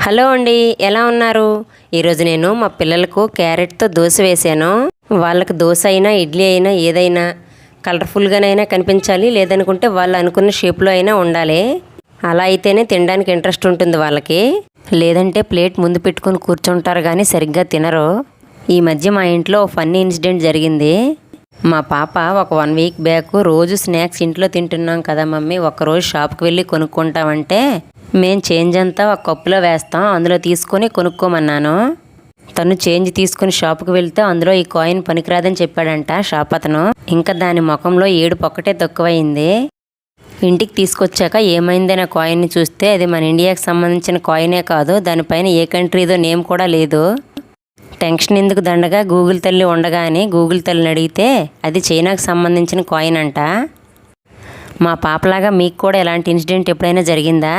Hello అండి, ఎలా ఉన్నారు? ఈరోజు నేను మా పిల్లలకు క్యారెట్తో దోశ వేసాను. వాళ్ళకి దోశ అయినా ఇడ్లీ అయినా ఏదైనా కలర్ఫుల్గానైనా కనిపించాలి, లేదనుకుంటే వాళ్ళు అనుకున్న షేప్లో అయినా ఉండాలి. అలా అయితేనే తినడానికి ఇంట్రెస్ట్ ఉంటుంది వాళ్ళకి. లేదంటే ప్లేట్ ముందు పెట్టుకొని కూర్చుంటారు కానీ సరిగ్గా తినరు. ఈ మధ్య మా ఇంట్లో ఫన్నీ ఇన్సిడెంట్ జరిగింది. మా పాప ఒక 1 వీక్ బ్యాక్ రోజు స్నాక్స్ ఇంట్లో తింటున్నాం కదా మమ్మీ, ఒక్కరోజు షాప్కి వెళ్ళి కొనుక్కుంటామంటే మేము చేంజ్ అంతా ఒక కప్పులో వేస్తాం, అందులో తీసుకొని కొనుక్కోమన్నాను. తను చేంజ్ తీసుకుని షాప్కి వెళ్తే అందులో ఈ కాయిన్ పనికిరాదని చెప్పాడంట షాప్ అతను. ఇంకా దాని ముఖంలో ఏడుపు ఒక్కటే తక్కువైంది. ఇంటికి తీసుకొచ్చాక ఏమైందనే కాయిన్ని చూస్తే అది మన ఇండియాకి సంబంధించిన కాయినే కాదు, దానిపైన ఏ కంట్రీదో నేమ్ కూడా లేదు. టెన్షన్ ఎందుకు దండగా గూగుల్ తల్లి ఉండగా అని గూగుల్ తల్లిని అడిగితే అది చైనాకు సంబంధించిన కాయిన్ అంట. మా పాపలాగా మీకు కూడా ఇలాంటి ఇన్సిడెంట్ ఎప్పుడైనా జరిగిందా?